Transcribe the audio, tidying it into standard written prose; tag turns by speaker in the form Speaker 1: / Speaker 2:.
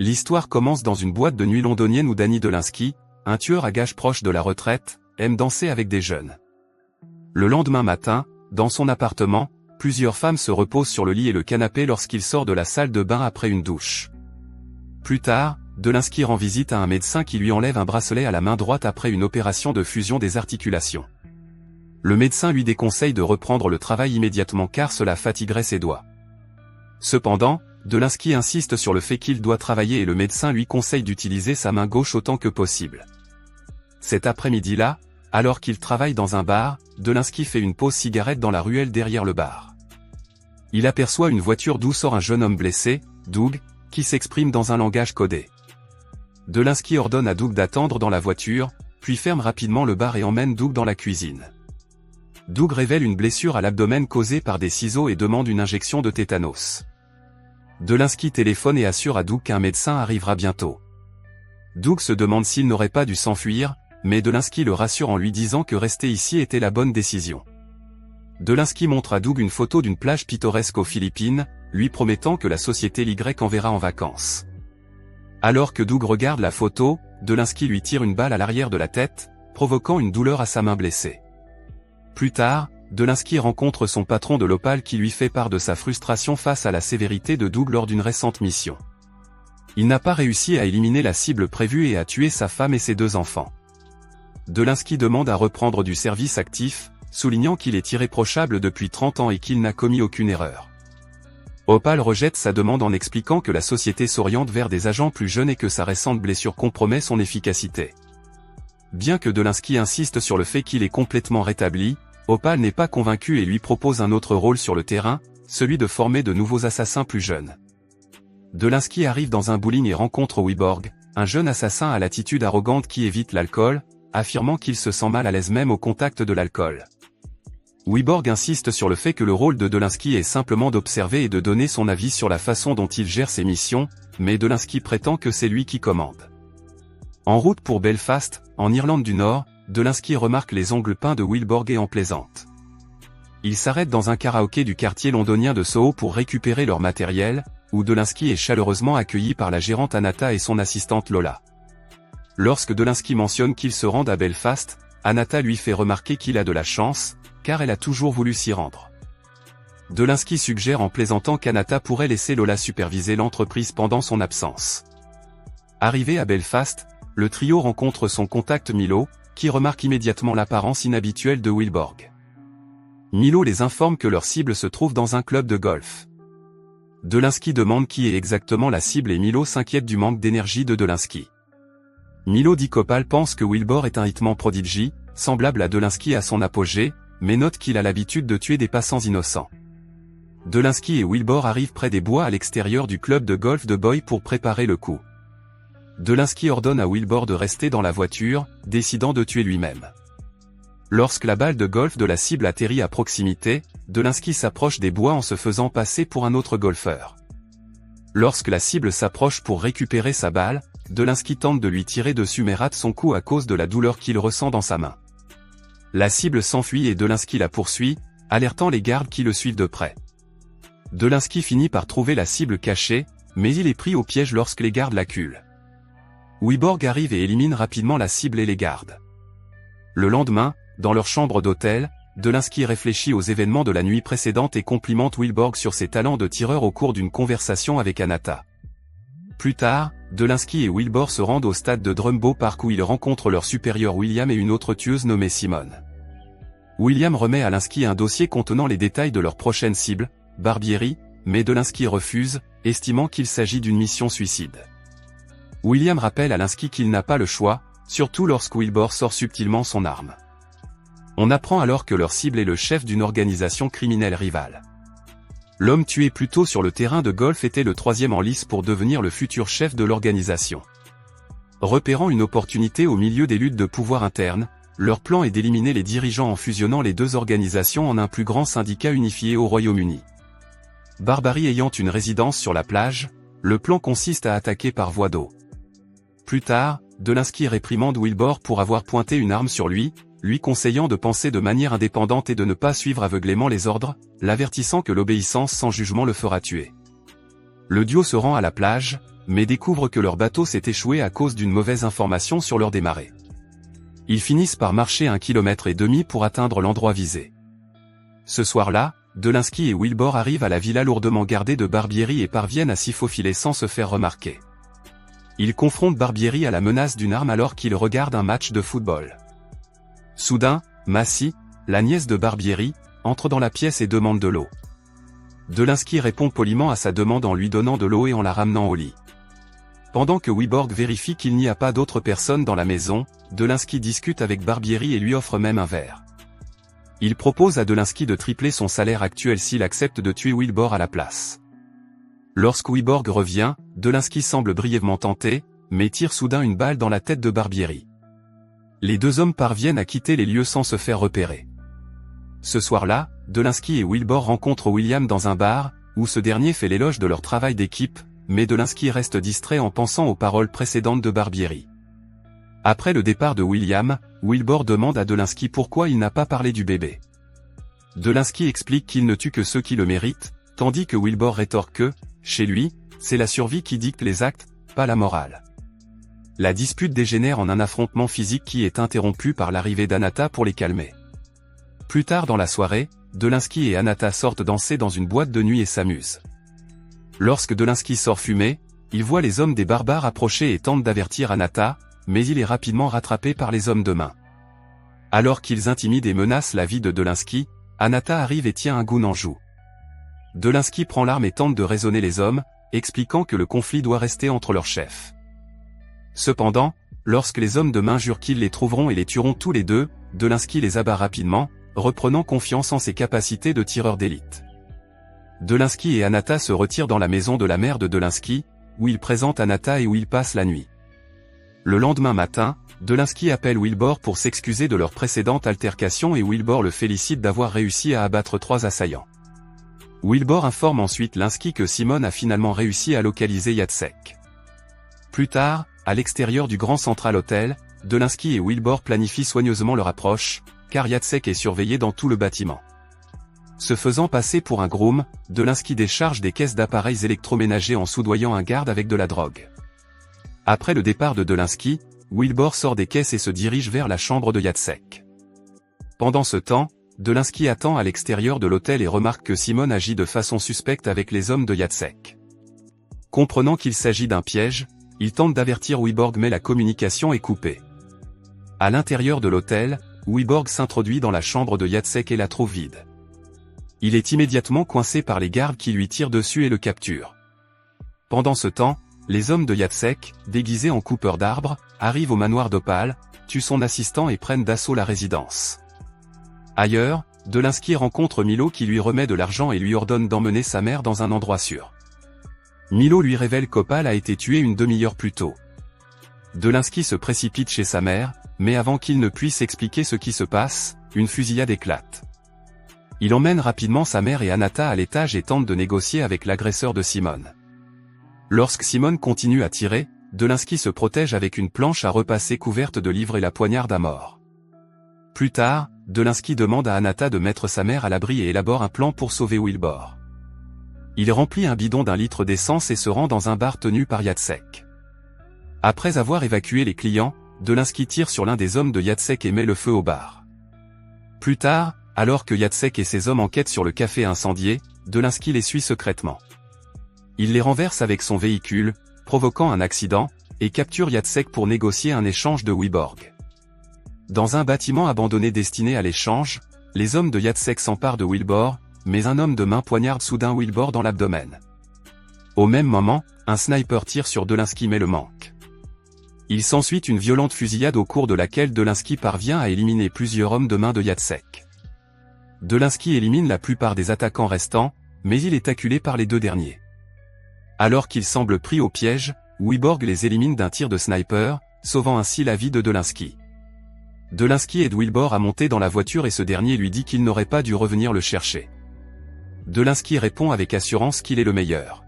Speaker 1: L'histoire commence dans une boîte de nuit londonienne où Danny Dolinsky, un tueur à gages proche de la retraite, aime danser avec des jeunes. Le lendemain matin, dans son appartement, plusieurs femmes se reposent sur le lit et le canapé lorsqu'il sort de la salle de bain après une douche. Plus tard, Dolinsky rend visite à un médecin qui lui enlève un bracelet à la main droite après une opération de fusion des articulations. Le médecin lui déconseille de reprendre le travail immédiatement car cela fatiguerait ses doigts. Cependant, Dolinsky insiste sur le fait qu'il doit travailler et le médecin lui conseille d'utiliser sa main gauche autant que possible. Cet après-midi-là, alors qu'il travaille dans un bar, Dolinsky fait une pause cigarette dans la ruelle derrière le bar. Il aperçoit une voiture d'où sort un jeune homme blessé, Doug, qui s'exprime dans un langage codé. Dolinsky ordonne à Doug d'attendre dans la voiture, puis ferme rapidement le bar et emmène Doug dans la cuisine. Doug révèle une blessure à l'abdomen causée par des ciseaux et demande une injection de tétanos. Dolinsky téléphone et assure à Doug qu'un médecin arrivera bientôt. Doug se demande s'il n'aurait pas dû s'enfuir, mais Dolinsky le rassure en lui disant que rester ici était la bonne décision. Dolinsky montre à Doug une photo d'une plage pittoresque aux Philippines, lui promettant que la société l'Y enverra en vacances. Alors que Doug regarde la photo, Dolinsky lui tire une balle à l'arrière de la tête, provoquant une douleur à sa main blessée. Plus tard, Dolinsky rencontre son patron de l'Opal qui lui fait part de sa frustration face à la sévérité de Doug lors d'une récente mission. Il n'a pas réussi à éliminer la cible prévue et a tué sa femme et ses 2 enfants. Dolinsky demande à reprendre du service actif, soulignant qu'il est irréprochable depuis 30 ans et qu'il n'a commis aucune erreur. Opal rejette sa demande en expliquant que la société s'oriente vers des agents plus jeunes et que sa récente blessure compromet son efficacité. Bien que Dolinsky insiste sur le fait qu'il est complètement rétabli, Opal n'est pas convaincu et lui propose un autre rôle sur le terrain, celui de former de nouveaux assassins plus jeunes. Dolinsky arrive dans un bowling et rencontre Wyborg, un jeune assassin à l'attitude arrogante qui évite l'alcool, affirmant qu'il se sent mal à l'aise même au contact de l'alcool. Wyborg insiste sur le fait que le rôle de Dolinsky est simplement d'observer et de donner son avis sur la façon dont il gère ses missions, mais Dolinsky prétend que c'est lui qui commande. En route pour Belfast, en Irlande du Nord, Dolinsky remarque les ongles peints de Wyborg et en plaisante. Il s'arrête dans un karaoké du quartier londonien de Soho pour récupérer leur matériel, où Dolinsky est chaleureusement accueilli par la gérante Anata et son assistante Lola. Lorsque Dolinsky mentionne qu'ils se rendent à Belfast, Anata lui fait remarquer qu'il a de la chance, car elle a toujours voulu s'y rendre. Dolinsky suggère en plaisantant qu'Anata pourrait laisser Lola superviser l'entreprise pendant son absence. Arrivé à Belfast, le trio rencontre son contact Milo, qui remarque immédiatement l'apparence inhabituelle de Wyborg. Milo les informe que leur cible se trouve dans un club de golf. Dolinsky demande qui est exactement la cible et Milo s'inquiète du manque d'énergie de Dolinsky. Milo dit qu'Opal pense que Wyborg est un hitman prodigy, semblable à Dolinsky à son apogée, mais note qu'il a l'habitude de tuer des passants innocents. Dolinsky et Wyborg arrivent près des bois à l'extérieur du club de golf de Boy pour préparer le coup. Dolinsky ordonne à Wyborg de rester dans la voiture, décidant de tuer lui-même. Lorsque la balle de golf de la cible atterrit à proximité, Dolinsky s'approche des bois en se faisant passer pour un autre golfeur. Lorsque la cible s'approche pour récupérer sa balle, Dolinsky tente de lui tirer dessus mais rate son coup à cause de la douleur qu'il ressent dans sa main. La cible s'enfuit et Dolinsky la poursuit, alertant les gardes qui le suivent de près. Dolinsky finit par trouver la cible cachée, mais il est pris au piège lorsque les gardes l'acculent. Wyborg arrive et élimine rapidement la cible et les gardes. Le lendemain, dans leur chambre d'hôtel, Dolinsky réfléchit aux événements de la nuit précédente et complimente Wyborg sur ses talents de tireur au cours d'une conversation avec Anata. Plus tard, Dolinsky et Wyborg se rendent au stade de Drumbo Park où ils rencontrent leur supérieur William et une autre tueuse nommée Simone. William remet à Dolinsky un dossier contenant les détails de leur prochaine cible, Barbieri, mais Dolinsky refuse, estimant qu'il s'agit d'une mission suicide. William rappelle à Dolinsky qu'il n'a pas le choix, surtout lorsque Wyborg sort subtilement son arme. On apprend alors que leur cible est le chef d'une organisation criminelle rivale. L'homme tué plus tôt sur le terrain de golf était le 3e en lice pour devenir le futur chef de l'organisation. Repérant une opportunité au milieu des luttes de pouvoir internes, leur plan est d'éliminer les dirigeants en fusionnant les 2 organisations en un plus grand syndicat unifié au Royaume-Uni. Barbieri ayant une résidence sur la plage, le plan consiste à attaquer par voie d'eau. Plus tard, Dolinsky réprimande Wyborg pour avoir pointé une arme sur lui conseillant de penser de manière indépendante et de ne pas suivre aveuglément les ordres, l'avertissant que l'obéissance sans jugement le fera tuer. Le duo se rend à la plage, mais découvrent que leur bateau s'est échoué à cause d'une mauvaise information sur leur démarrée. Ils finissent par marcher 1,5 km pour atteindre l'endroit visé. Ce soir-là, Dolinsky et Wilbur arrivent à la villa lourdement gardée de Barbieri et parviennent à s'y faufiler sans se faire remarquer. Ils confrontent Barbieri à la menace d'une arme alors qu'il regarde un match de football. Soudain, Massy, la nièce de Barbieri, entre dans la pièce et demande de l'eau. Dolinsky répond poliment à sa demande en lui donnant de l'eau et en la ramenant au lit. Pendant que Wyborg vérifie qu'il n'y a pas d'autres personnes dans la maison, Dolinsky discute avec Barbieri et lui offre même un verre. Il propose à Dolinsky de tripler son salaire actuel s'il accepte de tuer Wilbur à la place. Lorsque Wyborg revient, Dolinsky semble brièvement tenté, mais tire soudain une balle dans la tête de Barbieri. Les deux hommes parviennent à quitter les lieux sans se faire repérer. Ce soir-là, Dolinsky et Wilbur rencontrent William dans un bar, où ce dernier fait l'éloge de leur travail d'équipe, mais Dolinsky reste distrait en pensant aux paroles précédentes de Barbieri. Après le départ de William, Wilbur demande à Dolinsky pourquoi il n'a pas parlé du bébé. Dolinsky explique qu'il ne tue que ceux qui le méritent, tandis que Wilbur rétorque que, chez lui, c'est la survie qui dicte les actes, pas la morale. La dispute dégénère en un affrontement physique qui est interrompu par l'arrivée d'Anata pour les calmer. Plus tard dans la soirée, Dolinsky et Anata sortent danser dans une boîte de nuit et s'amusent. Lorsque Dolinsky sort fumer, il voit les hommes des barbares approcher et tente d'avertir Anata, mais il est rapidement rattrapé par les hommes de main. Alors qu'ils intimident et menacent la vie de Dolinsky, Anata arrive et tient un goon en joue. Dolinsky prend l'arme et tente de raisonner les hommes, expliquant que le conflit doit rester entre leurs chefs. Cependant, lorsque les hommes de main jurent qu'ils les trouveront et les tueront tous les deux, Dolinsky les abat rapidement, reprenant confiance en ses capacités de tireur d'élite. Dolinsky et Anata se retirent dans la maison de la mère de Dolinsky, où ils présentent Anata et où ils passent la nuit. Le lendemain matin, Dolinsky appelle Wilbur pour s'excuser de leur précédente altercation et Wilbur le félicite d'avoir réussi à abattre 3 assaillants. Wilbur informe ensuite Linsky que Simone a finalement réussi à localiser Jacek. Plus tard, à l'extérieur du Grand Central Hotel, Dolinsky et Wilbur planifient soigneusement leur approche, car Jacek est surveillé dans tout le bâtiment. Se faisant passer pour un groom, Dolinsky décharge des caisses d'appareils électroménagers en soudoyant un garde avec de la drogue. Après le départ de Dolinsky, Wilbur sort des caisses et se dirige vers la chambre de Jacek. Pendant ce temps, Dolinsky attend à l'extérieur de l'hôtel et remarque que Simone agit de façon suspecte avec les hommes de Jacek. Comprenant qu'il s'agit d'un piège, il tente d'avertir Wyborg mais la communication est coupée. À l'intérieur de l'hôtel, Wyborg s'introduit dans la chambre de Jacek et la trouve vide. Il est immédiatement coincé par les gardes qui lui tirent dessus et le capturent. Pendant ce temps, les hommes de Jacek, déguisés en coupeurs d'arbres, arrivent au manoir d'Opal, tuent son assistant et prennent d'assaut la résidence. Ailleurs, Dolinsky rencontre Milo qui lui remet de l'argent et lui ordonne d'emmener sa mère dans un endroit sûr. Milo lui révèle qu'Opal a été tué une demi-heure plus tôt. Dolinsky se précipite chez sa mère, mais avant qu'il ne puisse expliquer ce qui se passe, une fusillade éclate. Il emmène rapidement sa mère et Anata à l'étage et tente de négocier avec l'agresseur de Simone. Lorsque Simone continue à tirer, Dolinsky se protège avec une planche à repasser couverte de livres et la poignarde à mort. Plus tard, Dolinsky demande à Anata de mettre sa mère à l'abri et élabore un plan pour sauver Wilbur. Il remplit un bidon d'1 litre d'essence et se rend dans un bar tenu par Jacek. Après avoir évacué les clients, Dolinsky tire sur l'un des hommes de Jacek et met le feu au bar. Plus tard, alors que Jacek et ses hommes enquêtent sur le café incendié, Dolinsky les suit secrètement. Il les renverse avec son véhicule, provoquant un accident, et capture Jacek pour négocier un échange de Wyborg. Dans un bâtiment abandonné destiné à l'échange, les hommes de Jacek s'emparent de Wilbur, mais un homme de main poignarde soudain Wilbur dans l'abdomen. Au même moment, un sniper tire sur Dolinsky mais le manque. Il s'ensuit une violente fusillade au cours de laquelle Dolinsky parvient à éliminer plusieurs hommes de main de Jacek. Dolinsky élimine la plupart des attaquants restants, mais il est acculé par les deux derniers. Alors qu'ils semblent pris au piège, Wyborg les élimine d'un tir de sniper, sauvant ainsi la vie de Dolinsky. Dolinsky aide Wilbur à monter dans la voiture et ce dernier lui dit qu'il n'aurait pas dû revenir le chercher. Dolinsky répond avec assurance qu'il est le meilleur.